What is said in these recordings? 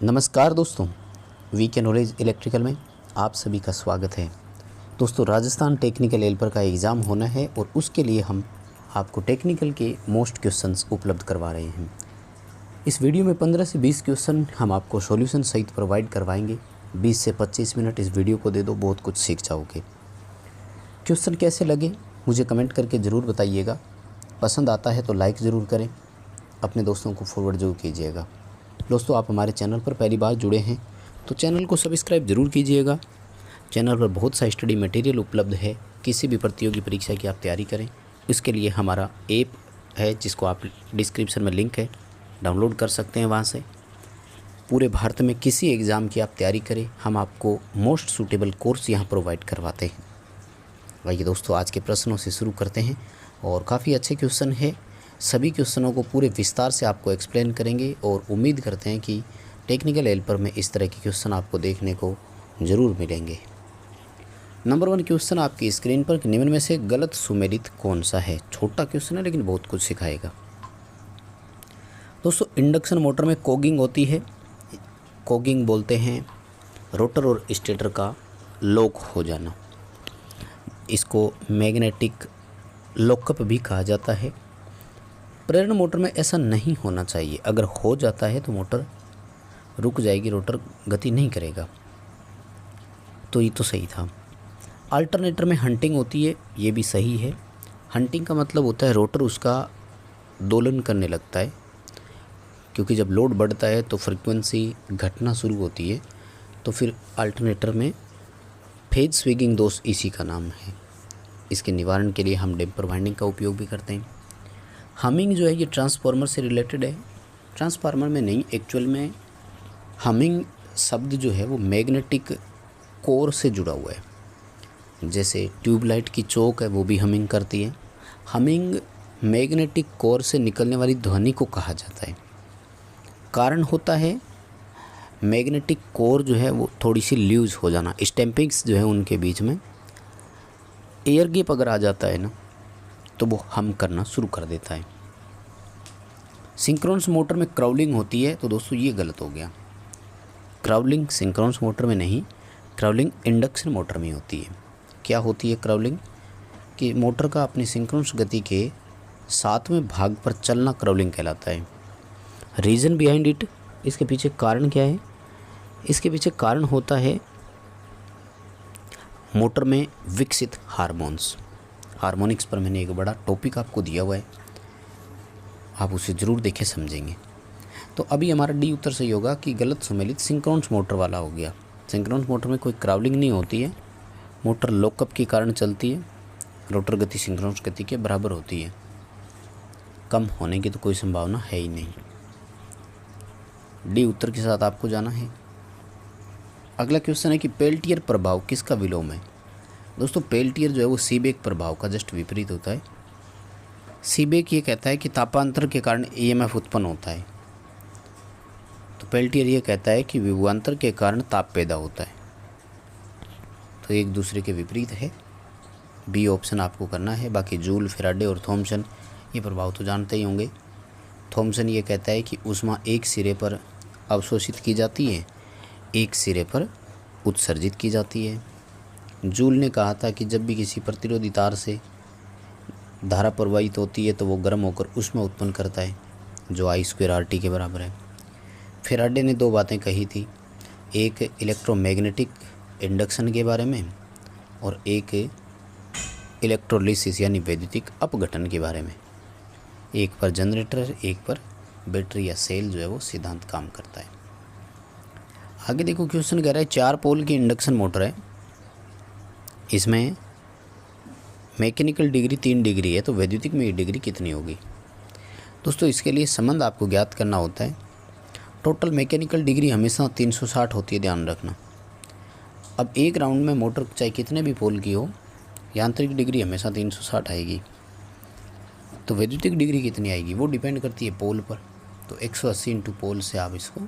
नमस्कार दोस्तों, VK knowledge electrical में आप सभी का स्वागत है। दोस्तों, राजस्थान टेक्निकल हेल्पर का एग्ज़ाम होना है और उसके लिए हम आपको टेक्निकल के मोस्ट क्वेश्चंस उपलब्ध करवा रहे हैं। इस वीडियो में 15 से 20 क्वेश्चन हम आपको सॉल्यूशन सहित प्रोवाइड करवाएंगे। 20 से 25 मिनट इस वीडियो को दे दो, बहुत कुछ सीख जाओगे। क्वेश्चन कैसे लगे मुझे कमेंट करके ज़रूर बताइएगा। पसंद आता है तो लाइक ज़रूर करें, अपने दोस्तों को फॉरवर्ड ज़रूर कीजिएगा। दोस्तों, आप हमारे चैनल पर पहली बार जुड़े हैं तो चैनल को सब्सक्राइब ज़रूर कीजिएगा। चैनल पर बहुत सा स्टडी मटेरियल उपलब्ध है। किसी भी प्रतियोगी परीक्षा की आप तैयारी करें, इसके लिए हमारा ऐप है जिसको आप डिस्क्रिप्शन में लिंक है, डाउनलोड कर सकते हैं। वहाँ से पूरे भारत में किसी एग्ज़ाम की आप तैयारी करें, हम आपको मोस्ट सूटेबल कोर्स यहाँ प्रोवाइड करवाते हैं। आइए दोस्तों, आज के प्रश्नों से शुरू करते हैं और काफ़ी अच्छे क्वेश्चन है। सभी क्वेश्चनों को पूरे विस्तार से आपको एक्सप्लेन करेंगे और उम्मीद करते हैं कि टेक्निकल हेल्पर में इस तरह के क्वेश्चन आपको देखने को ज़रूर मिलेंगे। नंबर 1 क्वेश्चन आपकी स्क्रीन पर, निम्न में से गलत सुमेलित कौन सा है। छोटा क्वेश्चन है लेकिन बहुत कुछ सिखाएगा। दोस्तों, इंडक्शन मोटर में कॉगिंग होती है। कॉगिंग बोलते हैं रोटर और स्टेटर का लॉक हो जाना। इसको मैग्नेटिक लॉकअप भी कहा जाता है। प्रेरण मोटर में ऐसा नहीं होना चाहिए। अगर हो जाता है तो मोटर रुक जाएगी, रोटर गति नहीं करेगा। तो ये तो सही था। अल्टरनेटर में हंटिंग होती है, ये भी सही है। हंटिंग का मतलब होता है रोटर उसका दोलन करने लगता है, क्योंकि जब लोड बढ़ता है तो फ्रीक्वेंसी घटना शुरू होती है। तो फिर अल्टरनेटर में फेज स्विंगिंग दोष इसी का नाम है। इसके निवारण के लिए हम डैम्पर वाइंडिंग का उपयोग भी करते हैं। हमिंग जो है ये ट्रांसफार्मर से रिलेटेड है, ट्रांसफार्मर में नहीं। एक्चुअल में हमिंग शब्द जो है वो मैग्नेटिक कोर से जुड़ा हुआ है। जैसे ट्यूबलाइट की चोक है वो भी हमिंग करती है। हमिंग मैग्नेटिक कोर से निकलने वाली ध्वनि को कहा जाता है। कारण होता है मैग्नेटिक कोर जो है वो थोड़ी सी लूज हो जाना, स्टैम्पिंग्स जो है उनके बीच में एयर गैप अगर आ जाता है ना तो वो हम करना शुरू कर देता है। सिंक्रोनस मोटर में क्राउलिंग होती है, तो दोस्तों ये गलत हो गया। क्राउलिंग सिंक्रोनस मोटर में नहीं, क्राउलिंग इंडक्शन मोटर में होती है। क्या होती है क्राउलिंग? कि मोटर का अपनी सिंक्रोनस गति के 7वें भाग पर चलना क्राउलिंग कहलाता है। रीज़न बिहाइंड इट, इसके पीछे कारण क्या है? इसके पीछे कारण होता है मोटर में विकसित हार्मोन्स। हार्मोनिक्स पर मैंने एक बड़ा टॉपिक आपको दिया हुआ है, आप उसे ज़रूर देखें, समझेंगे। तो अभी हमारा डी उत्तर सही होगा कि गलत सुमेलित सिंक्रोनस मोटर वाला हो गया। सिंक्रोनस मोटर में कोई क्राउलिंग नहीं होती है, मोटर लॉकअप के कारण चलती है। रोटर गति सिंक्रोनस गति के बराबर होती है, कम होने की तो कोई संभावना है ही नहीं। डी उत्तर के साथ आपको जाना है। अगला क्वेश्चन है कि पेल्टियर प्रभाव किसका विलोम है। दोस्तों, पेल्टियर जो है वो सीबेक प्रभाव का जस्ट विपरीत होता है। सीबेक ये कहता है कि तापांतर के कारण ईएमएफ उत्पन्न होता है, तो पेल्टियर ये कहता है कि विभवांतर के कारण ताप पैदा होता है। तो एक दूसरे के विपरीत है। बी ऑप्शन आपको करना है। बाकी जूल, फैराडे और थॉमसन ये प्रभाव तो जानते ही होंगे। थॉमसन ये कहता है कि ऊष्मा एक सिरे पर अवशोषित की जाती है, एक सिरे पर उत्सर्जित की जाती है। जूल ने कहा था कि जब भी किसी प्रतिरोधी तार से धारा प्रवाहित होती है तो वो गर्म होकर ऊष्मा उत्पन्न करता है, जो I²RT के बराबर है। फैराडे ने 2 बातें कही थी, एक इलेक्ट्रोमैग्नेटिक इंडक्शन के बारे में और एक इलेक्ट्रोलिसिस यानी वैद्युतिक अपघटन के बारे में। एक पर जनरेटर, एक पर बैटरी या सेल जो है वो सिद्धांत काम करता है। आगे देखो, क्वेश्चन कह रहा है 4 पोल की इंडक्शन मोटर है, इसमें मैकेनिकल डिग्री 3 डिग्री है, तो वैद्युतिक में ये डिग्री कितनी होगी। दोस्तों, इसके लिए संबंध आपको ज्ञात करना होता है। टोटल मैकेनिकल डिग्री हमेशा 360 होती है, ध्यान रखना। अब एक राउंड में मोटर चाहे कितने भी पोल की हो, यांत्रिक डिग्री हमेशा 360 आएगी। तो वैद्युतिक डिग्री कितनी आएगी वो डिपेंड करती है पोल पर। तो 180 इंटू पोल से आप इसको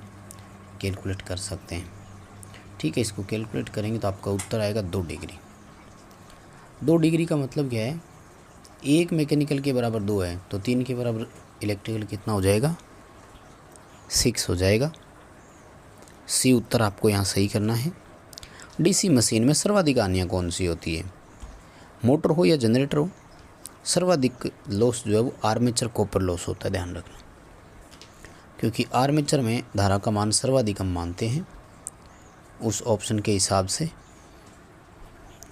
कैलकुलेट कर सकते हैं। ठीक है, इसको कैलकुलेट करेंगे तो आपका उत्तर आएगा 2 डिग्री। 2 डिग्री का मतलब क्या है? 1 मैकेनिकल के बराबर 2 है, तो 3 के बराबर इलेक्ट्रिकल कितना हो जाएगा? 6 हो जाएगा। सी उत्तर आपको यहाँ सही करना है। डीसी मशीन में सर्वाधिक हानियाँ कौन सी होती है? मोटर हो या जनरेटर हो, सर्वाधिक लॉस जो है वो आर्मेचर कॉपर लॉस होता है, ध्यान रखना। क्योंकि आर्मेचर में धारा का मान सर्वाधिक हम मानते हैं, उस ऑप्शन के हिसाब से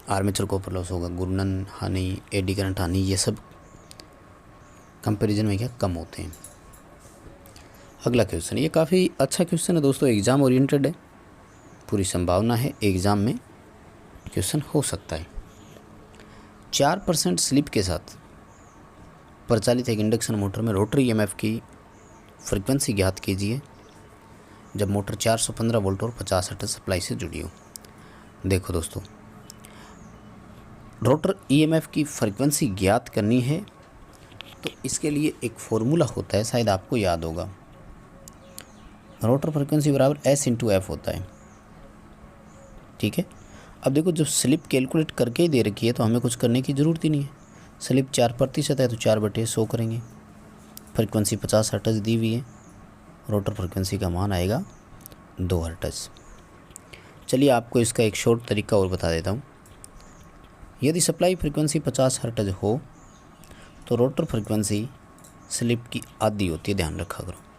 आर्मेचर कॉपर लॉस होगा। घूर्णन हानि, एडी करंट हानि, ये सब कंपैरिजन में क्या कम होते हैं। अगला क्वेश्चन, ये काफ़ी अच्छा क्वेश्चन है दोस्तों, एग्ज़ाम ओरिएंटेड है, पूरी संभावना है एग्ज़ाम में क्वेश्चन हो सकता है। 4% स्लिप के साथ प्रचालित एक इंडक्शन मोटर में रोटरी ईएमएफ की फ्रीक्वेंसी ज्ञात कीजिए जब मोटर 415 वोल्ट और 50 हर्ट्ज सप्लाई से जुड़ी हो। देखो दोस्तों, रोटर ईएमएफ की फ्रीक्वेंसी ज्ञात करनी है तो इसके लिए एक फॉर्मूला होता है, शायद आपको याद होगा। रोटर फ्रीक्वेंसी बराबर S/F होता है, ठीक है। अब देखो, जब स्लिप कैलकुलेट करके ही दे रखी है तो हमें कुछ करने की ज़रूरत ही नहीं है। स्लिप 4% है तो 4/100 करेंगे। फ्रीक्वेंसी 50 हर्ट्ज दी हुई है, रोटर फ्रीक्वेंसी का मान आएगा 2 हर्ट्ज। चलिए आपको इसका एक शॉर्ट तरीका और बता देता हूँ। यदि सप्लाई फ्रीक्वेंसी 50 हर्ट्ज हो तो रोटर फ्रीक्वेंसी स्लिप की आधी होती है, ध्यान रखा करो।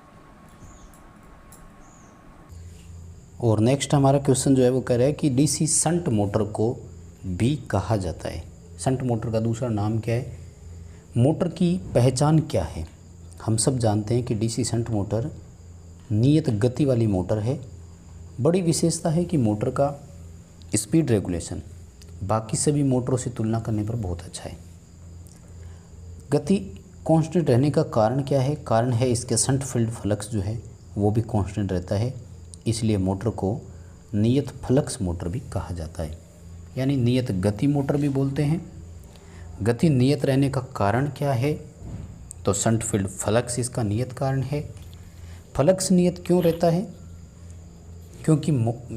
और नेक्स्ट हमारा क्वेश्चन जो है वो कह रहा है कि डीसी शंट मोटर को भी कहा जाता है। शंट मोटर का दूसरा नाम क्या है? मोटर की पहचान क्या है? हम सब जानते हैं कि डीसी शंट मोटर नियत गति वाली मोटर है। बड़ी विशेषता है कि मोटर का स्पीड रेगुलेशन बाकी सभी मोटरों से तुलना करने पर बहुत अच्छा है। गति कांस्टेंट रहने का कारण क्या है? कारण है इसके शंट फील्ड फ्लक्स जो है वो भी कांस्टेंट रहता है, इसलिए मोटर को नियत फ्लक्स मोटर भी कहा जाता है, यानी नियत गति मोटर भी बोलते हैं। गति नियत रहने का कारण क्या है? तो शंट फील्ड फ्लक्स इसका नियत कारण है। फ्लक्स नियत क्यों रहता है? क्योंकि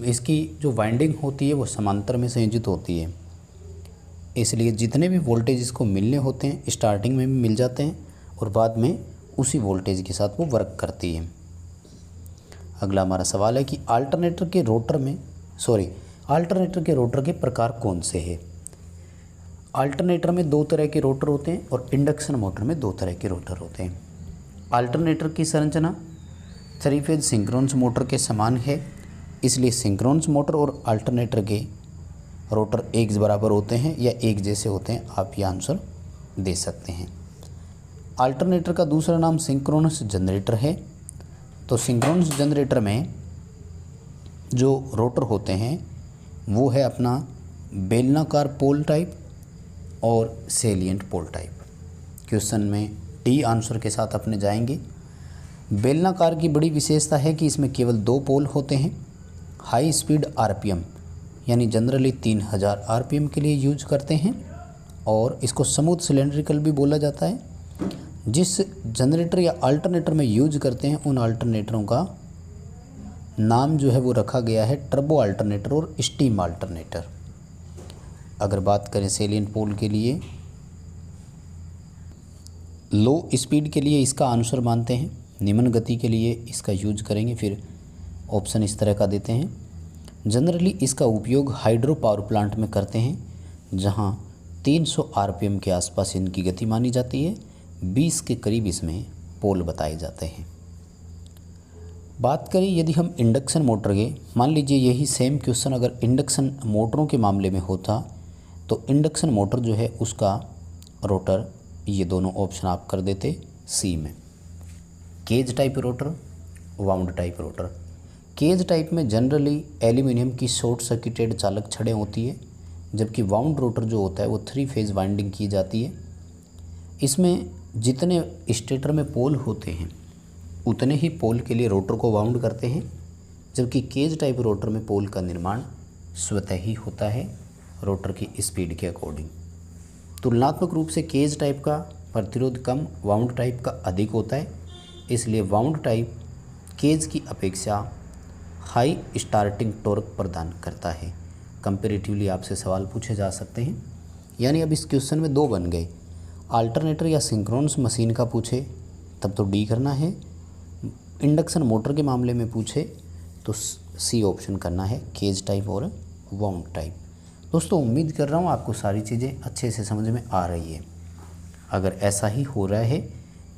इसकी जो वाइंडिंग होती है वो समांतर में संयोजित होती है, इसलिए जितने भी वोल्टेज इसको मिलने होते हैं स्टार्टिंग में भी मिल जाते हैं और बाद में उसी वोल्टेज के साथ वो वर्क करती है। अगला हमारा सवाल है कि अल्टरनेटर के रोटर के प्रकार कौन से हैं? अल्टरनेटर में 2 तरह के रोटर होते हैं और इंडक्शन मोटर में 2 तरह के रोटर होते हैं। अल्टरनेटर की संरचना 3 फेज सिंक्रोनस मोटर के समान है, इसलिए सिंक्रोनस मोटर और अल्टरनेटर के रोटर एक बराबर होते हैं या एक जैसे होते हैं, आप ये आंसर दे सकते हैं। अल्टरनेटर का दूसरा नाम सिंक्रोनस जनरेटर है। तो सिंक्रोनस जनरेटर में जो रोटर होते हैं वो है अपना बेलनाकार पोल टाइप और सेलिएंट पोल टाइप। क्वेश्चन में डी आंसर के साथ अपने जाएंगे। बेलनाकार की बड़ी विशेषता है कि इसमें केवल 2 पोल होते हैं। हाई स्पीड आरपीएम यानी जनरली 3000 आरपीएम के लिए यूज करते हैं और इसको स्मूथ सिलेंड्रिकल भी बोला जाता है। जिस जनरेटर या अल्टरनेटर में यूज करते हैं उन अल्टरनेटरों का नाम जो है वो रखा गया है टर्बो अल्टरनेटर और स्टीम अल्टरनेटर। अगर बात करें सेलिएंट पोल के लिए, लो स्पीड के लिए इसका आंसर मानते हैं, निम्न गति के लिए इसका यूज करेंगे, फिर ऑप्शन इस तरह का देते हैं। जनरली इसका उपयोग हाइड्रो पावर प्लांट में करते हैं जहां 300 आरपीएम के आसपास इनकी गति मानी जाती है। 20 के करीब इसमें पोल बताए जाते हैं। बात करें यदि हम इंडक्शन मोटर के, मान लीजिए यही सेम क्वेश्चन अगर इंडक्शन मोटरों के मामले में होता तो इंडक्शन मोटर जो है उसका रोटर, ये दोनों ऑप्शन आप कर देते सी में, cage type rotor, wound type rotor. Cage type में जनरली एल्यूमिनियम की शॉर्ट सर्किटेड चालक छड़ें होती है, जबकि वाउंड रोटर जो होता है वो 3 फेज वाइंडिंग की जाती है। इसमें जितने स्टेटर में पोल होते हैं उतने ही पोल के लिए रोटर को वाउंड करते हैं, जबकि केज टाइप रोटर में पोल का निर्माण स्वतः ही होता है रोटर की स्पीड के अकॉर्डिंग। तुलनात्मक रूप से केज टाइप का प्रतिरोध कम, वाउंड टाइप का अधिक होता है, इसलिए वाउंड टाइप केज की अपेक्षा हाई स्टार्टिंग टॉर्क प्रदान करता है। कंपैरेटिवली आपसे सवाल पूछे जा सकते हैं, यानी अब इस क्वेश्चन में 2 बन गए। अल्टरनेटर या सिंक्रोनस मशीन का पूछे तब तो डी करना है, इंडक्शन मोटर के मामले में पूछे तो सी ऑप्शन करना है, केज टाइप और वाउंड टाइप। दोस्तों उम्मीद कर रहा हूँ आपको सारी चीज़ें अच्छे से समझ में आ रही है। अगर ऐसा ही हो रहा है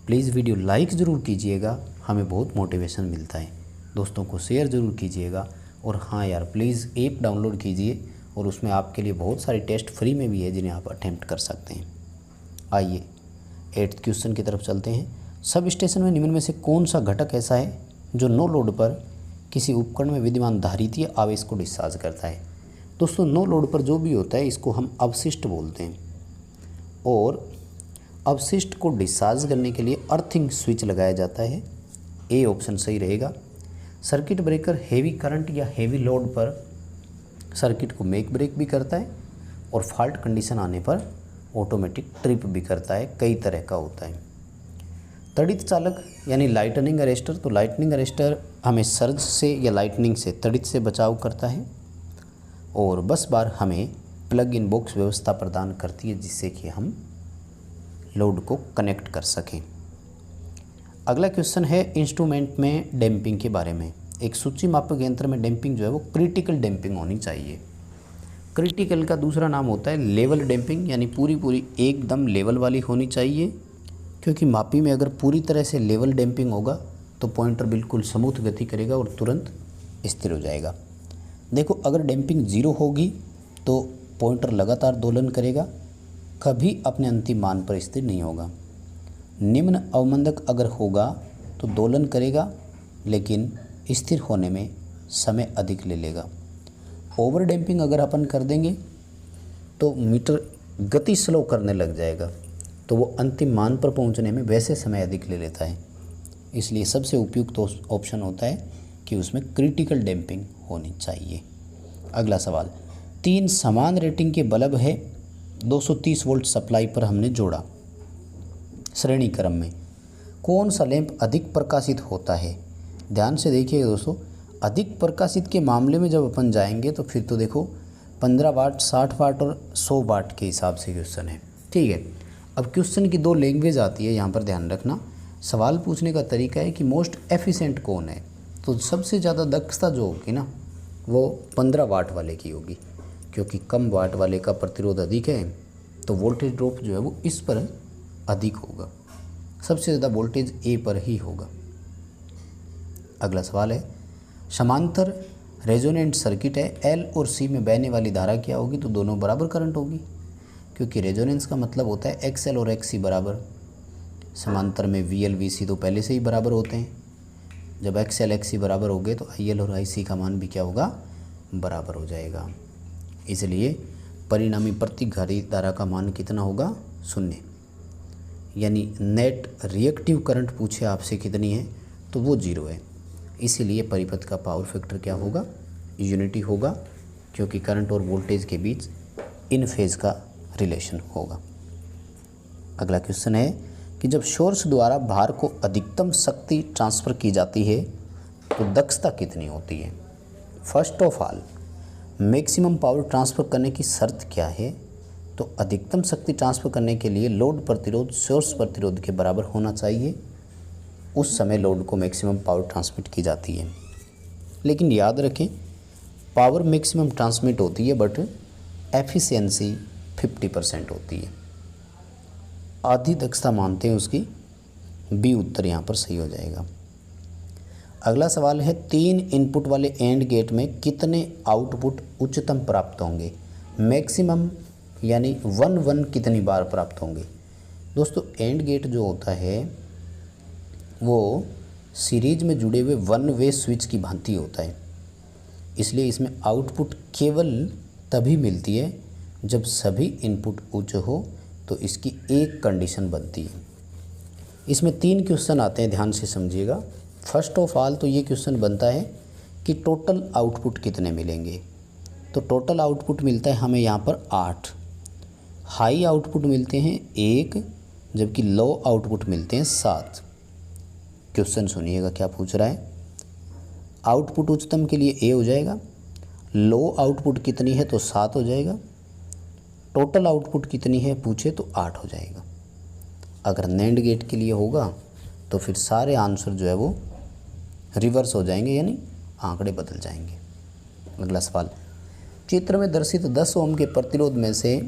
प्लीज़ वीडियो लाइक ज़रूर कीजिएगा, हमें बहुत मोटिवेशन मिलता है। दोस्तों को शेयर ज़रूर कीजिएगा और हाँ यार प्लीज़ ऐप डाउनलोड कीजिए और उसमें आपके लिए बहुत सारे टेस्ट फ्री में भी है जिन्हें आप अटेम्प्ट कर सकते हैं। आइए 8th क्वेश्चन की तरफ चलते हैं। सब स्टेशन में निम्न में से कौन सा घटक ऐसा है जो नो लोड पर किसी उपकरण में विद्यमान धारितीय आवेश को डिस्चार्ज करता है। दोस्तों नो लोड पर जो भी होता है इसको हम अवशिष्ट बोलते हैं और अवशिष्ट को डिस्चार्ज करने के लिए अर्थिंग स्विच लगाया जाता है। ए ऑप्शन सही रहेगा। सर्किट ब्रेकर हेवी करंट या हेवी लोड पर सर्किट को मेक ब्रेक भी करता है और फॉल्ट कंडीशन आने पर ऑटोमेटिक ट्रिप भी करता है, कई तरह का होता है। तड़ित चालक यानी लाइटनिंग अरेस्टर, तो लाइटनिंग अरेस्टर हमें सर्ज से या लाइटनिंग से तड़ित से बचाव करता है और बस बार हमें प्लग इन बॉक्स व्यवस्था प्रदान करती है जिससे कि हम लोड को कनेक्ट कर सकें। अगला क्वेश्चन है इंस्ट्रूमेंट में डैम्पिंग के बारे में। एक सूची मापक यंत्र में डैम्पिंग जो है वो क्रिटिकल डैम्पिंग होनी चाहिए। क्रिटिकल का दूसरा नाम होता है लेवल डैम्पिंग, यानी पूरी एकदम लेवल वाली होनी चाहिए, क्योंकि मापी में अगर पूरी तरह से लेवल डैम्पिंग होगा तो पॉइंटर बिल्कुल स्मूथ गति करेगा और तुरंत स्थिर हो जाएगा। देखो अगर डैम्पिंग 0 होगी तो पॉइंटर लगातार दोलन करेगा, कभी अपने अंतिम मान पर स्थिर नहीं होगा। निम्न अवमंदक अगर होगा तो दोलन करेगा लेकिन स्थिर होने में समय अधिक ले लेगा। ओवर डैम्पिंग अगर अपन कर देंगे तो मीटर गति स्लो करने लग जाएगा, तो वो अंतिम मान पर पहुंचने में वैसे समय अधिक ले लेता है। इसलिए सबसे उपयुक्त ऑप्शन होता है कि उसमें क्रिटिकल डैम्पिंग होनी चाहिए। अगला सवाल, 3 समान रेटिंग के बल्ब है 230 वोल्ट सप्लाई पर हमने जोड़ा, श्रेणी क्रम में कौन सा लैंप अधिक प्रकाशित होता है। ध्यान से देखिएगा दोस्तों, अधिक प्रकाशित के मामले में जब अपन जाएंगे तो फिर तो देखो 15 वाट, 60 वाट और 100 वाट के हिसाब से क्वेश्चन है, ठीक है। अब क्वेश्चन की 2 लैंग्वेज आती है, यहाँ पर ध्यान रखना। सवाल पूछने का तरीका है कि मोस्ट एफिशिएंट कौन है, तो सबसे ज़्यादा दक्षता जो होगी ना वो 15 वाट वाले की होगी, क्योंकि कम वाट वाले का प्रतिरोध अधिक है तो वोल्टेज ड्रॉप जो है वो इस पर अधिक होगा। सबसे ज़्यादा वोल्टेज ए पर ही होगा। अगला सवाल है, समांतर रेजोनेंट सर्किट है, एल और सी में बहने वाली धारा क्या होगी, तो दोनों बराबर करंट होगी, क्योंकि रेजोनेंस का मतलब होता है एक्सएल और एक्ससी बराबर। समांतर में वीएल वीसी तो पहले से ही बराबर होते हैं, जब एक्सएल एक्ससी बराबर हो गए तो आईएल और आईसी का मान भी क्या होगा, बराबर हो जाएगा। इसलिए परिणामी प्रतिघाती धारा का मान कितना होगा, 0, यानी नेट रिएक्टिव करंट पूछे आपसे कितनी है तो वो 0 है। इसीलिए परिपथ का पावर फैक्टर क्या होगा, यूनिटी होगा, क्योंकि करंट और वोल्टेज के बीच इन फेज का रिलेशन होगा। अगला क्वेश्चन है कि जब सोर्स द्वारा भार को अधिकतम शक्ति ट्रांसफ़र की जाती है तो दक्षता कितनी होती है। First of all maximum power transfer करने की शर्त क्या है, तो अधिकतम शक्ति ट्रांसफ़र करने के लिए लोड प्रतिरोध सोर्स प्रतिरोध के बराबर होना चाहिए। उस समय लोड को मैक्सिमम पावर ट्रांसमिट की जाती है। लेकिन याद रखें पावर मैक्सिमम ट्रांसमिट होती है बट एफिशिएंसी 50% होती है। आधी दक्षता मानते हैं उसकी, बी उत्तर यहाँ पर सही हो जाएगा। अगला सवाल है, 3 इनपुट वाले एंड गेट में कितने आउटपुट उच्चतम प्राप्त होंगे। मैक्सिमम यानी 1 कितनी बार प्राप्त होंगे। दोस्तों एंड गेट जो होता है वो सीरीज में जुड़े हुए 1 वे स्विच की भांति होता है, इसलिए इसमें आउटपुट केवल तभी मिलती है जब सभी इनपुट उच्च हो, तो इसकी एक कंडीशन बनती है। इसमें 3 क्वेश्चन आते हैं, ध्यान से समझिएगा। फर्स्ट ऑफ ऑल तो ये क्वेश्चन बनता है कि टोटल आउटपुट कितने मिलेंगे, तो टोटल आउटपुट मिलता है हमें यहाँ पर 8। हाई आउटपुट मिलते हैं 1, जबकि लो आउटपुट मिलते हैं 7। क्वेश्चन सुनिएगा क्या पूछ रहा है। आउटपुट उच्चतम के लिए ए हो जाएगा, लो आउटपुट कितनी है तो 7 हो जाएगा, टोटल आउटपुट कितनी है पूछे तो 8 हो जाएगा। अगर नैंड गेट के लिए होगा तो फिर सारे आंसर जो है वो रिवर्स हो जाएंगे, यानी आंकड़े बदल जाएंगे। अगला सवाल, चित्र में दर्शित 10 ओम के प्रतिरोध में से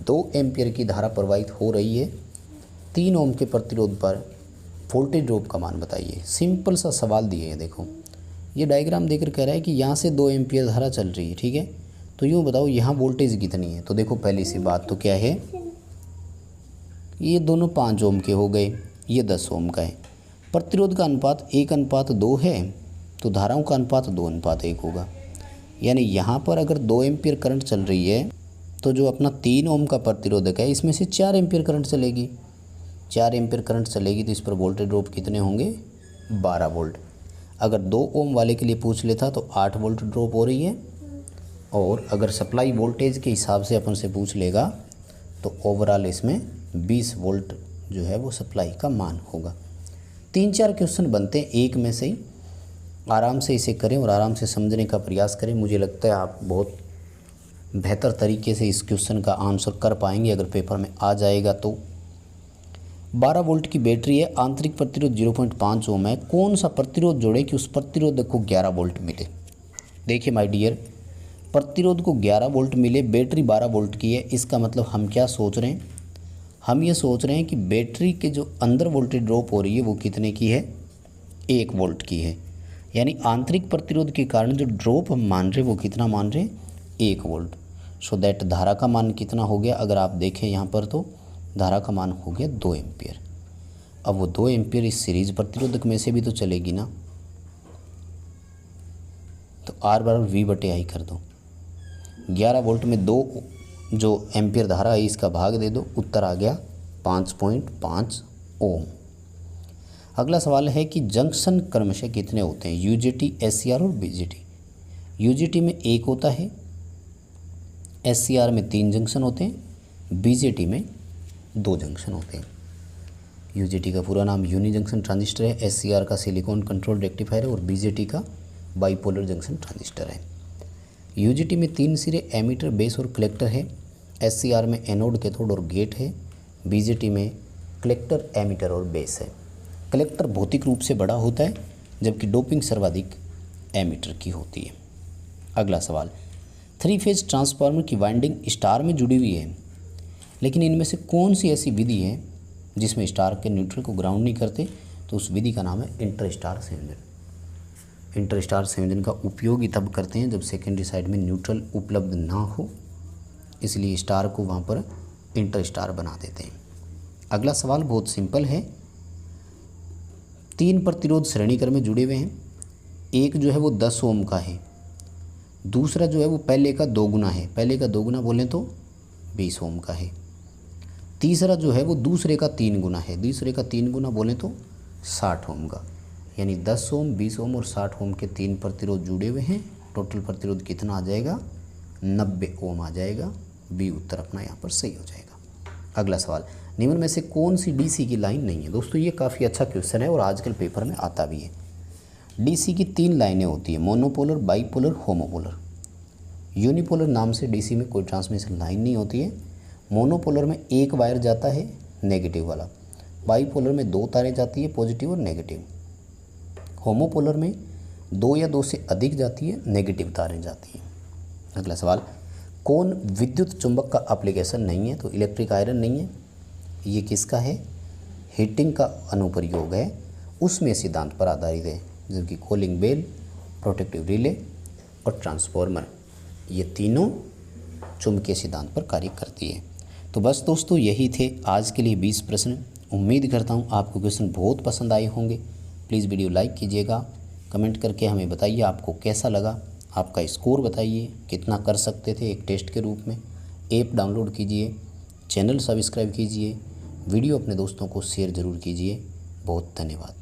2 एम्पियर की धारा प्रवाहित हो रही है। 3 ओम के प्रतिरोध पर वोल्टेज ड्रॉप का मान बताइए। सिंपल सा सवाल दिए है। देखो ये डायग्राम देकर कह रहा है कि यहाँ से 2 एम्पियर धारा चल रही है, ठीक है। तो यूँ बताओ यहाँ वोल्टेज कितनी है। तो देखो पहली सी बात तो क्या है, ये दोनों 5 ओम के हो गए, ये 10 ओम का है। प्रतिरोध का अनुपात 1:2 है, तो धाराओं का अनुपात 2:1 होगा। यानी यहाँ पर अगर 2 एम्पियर करंट चल रही है तो जो अपना 3 ओम का प्रतिरोधक है इसमें से 4 एम्पियर करंट चलेगी। 4 एम्पियर करंट चलेगी तो इस पर वोल्टेज ड्रॉप कितने होंगे, 12 वोल्ट। अगर 2 ओम वाले के लिए पूछ लेता तो 8 वोल्ट ड्रॉप हो रही है। और अगर सप्लाई वोल्टेज के हिसाब से अपन से पूछ लेगा तो ओवरऑल इसमें 20 वोल्ट जो है वो सप्लाई का मान होगा। 3-4 क्वेश्चन बनते हैं, एक में से ही आराम से इसे करें और आराम से समझने का प्रयास करें। मुझे लगता है आप बहुत बेहतर तरीके से इस क्वेश्चन का आंसर कर पाएंगे अगर पेपर में आ जाएगा तो। 12 वोल्ट की बैटरी है, आंतरिक प्रतिरोध 0.5 ओम है। कौन सा प्रतिरोध जोड़े कि उस प्रतिरोधक को 11 वोल्ट मिले। देखिए माय डियर, प्रतिरोध को 11 वोल्ट मिले, बैटरी 12 वोल्ट की है। इसका मतलब हम क्या सोच रहे हैं, हम ये सोच रहे हैं कि बैटरी के जो अंदर वोल्टेज ड्रॉप हो रही है वो कितने की है, 1 वोल्ट की है। यानी आंतरिक प्रतिरोध के कारण जो ड्रॉप हम मान रहे हैं वो कितना मान रहे हैं, 1 वोल्ट। सो दैट धारा का मान कितना हो गया, अगर आप देखें यहाँ पर तो धारा का मान हो गया 2 एम्पियर। अब वो 2 एम्पियर इस सीरीज प्रतिरोधक में से भी तो चलेगी ना, तो R बराबर V/I कर दो। 11 वोल्ट में 2 जो एम्पियर धारा है इसका भाग दे दो, उत्तर आ गया 5.5 ओम। अगला सवाल है कि जंक्शन क्रमशः कितने होते हैं, UJT, SCR और BJT। UJT में 1 होता है, SCR में 3 जंक्शन होते हैं, BJT में 2 जंक्शन होते हैं। UJT का पूरा नाम यूनि जंक्शन ट्रांजिस्टर है, SCR का सिलिकॉन कंट्रोल रेक्टिफायर है और BJT का बाइपोलर जंक्शन ट्रांजिस्टर है। UJT में 3 सिरे एमीटर, बेस और कलेक्टर है। SCR में एनोड, कैथोड और गेट है। BJT में कलेक्टर, एमीटर और बेस है। कलेक्टर भौतिक रूप से बड़ा होता है जबकि डोपिंग सर्वाधिक एमीटर की होती है। अगला सवाल, 3 फेज ट्रांसफार्मर की वाइंडिंग स्टार में जुड़ी हुई है, लेकिन इनमें से कौन सी ऐसी विधि है जिसमें स्टार के न्यूट्रल को ग्राउंड नहीं करते, तो उस विधि का नाम है इंटर स्टार संयोजन। इंटर स्टार संयोजन का उपयोग ही तब करते हैं जब सेकेंडरी साइड में न्यूट्रल उपलब्ध ना हो, इसलिए स्टार को वहाँ पर इंटर स्टार बना देते हैं। अगला सवाल बहुत सिंपल है, 3 प्रतिरोध श्रेणी क्रम में जुड़े हुए हैं। एक जो है वो 10 ओम का है, दूसरा जो है वो पहले का 2 गुना है, पहले का 2 गुना बोलें तो 20 ओम का है। तीसरा जो है वो दूसरे का 3 गुना है, दूसरे का 3 गुना बोलें तो 60 ओम का। यानी 10 ओम, 20 ओम और 60 ओम के 3 प्रतिरोध जुड़े हुए हैं। टोटल प्रतिरोध कितना आ जाएगा, 90 ओम आ जाएगा। बी उत्तर अपना यहाँ पर सही हो जाएगा। अगला सवाल, निम्न में से कौन सी डीसी की लाइन नहीं है। दोस्तों ये काफ़ी अच्छा क्वेश्चन है और आजकल पेपर में आता भी है। डीसी की 3 लाइनें होती है, मोनोपोलर, बाईपोलर, होमोपोलर। यूनिपोलर नाम से डीसी में कोई ट्रांसमिशन लाइन नहीं होती है। मोनोपोलर में 1 वायर जाता है नेगेटिव वाला, बाईपोलर में 2 तारें जाती है पॉजिटिव और नेगेटिव, होमोपोलर में 2 या 2 से अधिक जाती है नेगेटिव तारें जाती हैं। अगला सवाल, कौन विद्युत चुंबक का एप्लीकेशन नहीं है, तो इलेक्ट्रिक आयरन नहीं है। ये किसका है, हीटिंग का अनुप्रयोग है, उसमें सिद्धांत पर आधारित है, जबकि कॉलिंग बेल, प्रोटेक्टिव रिले और ट्रांसफार्मर ये तीनों चुंबकीय सिद्धांत पर कार्य करती है। तो बस दोस्तों यही थे आज के लिए 20 प्रश्न। उम्मीद करता हूँ आपको क्वेश्चन बहुत पसंद आए होंगे। प्लीज़ वीडियो लाइक कीजिएगा, कमेंट करके हमें बताइए आपको कैसा लगा, आपका स्कोर बताइए, कितना कर सकते थे एक टेस्ट के रूप में। ऐप डाउनलोड कीजिए, चैनल सब्सक्राइब कीजिए, वीडियो अपने दोस्तों को शेयर ज़रूर कीजिए। बहुत धन्यवाद।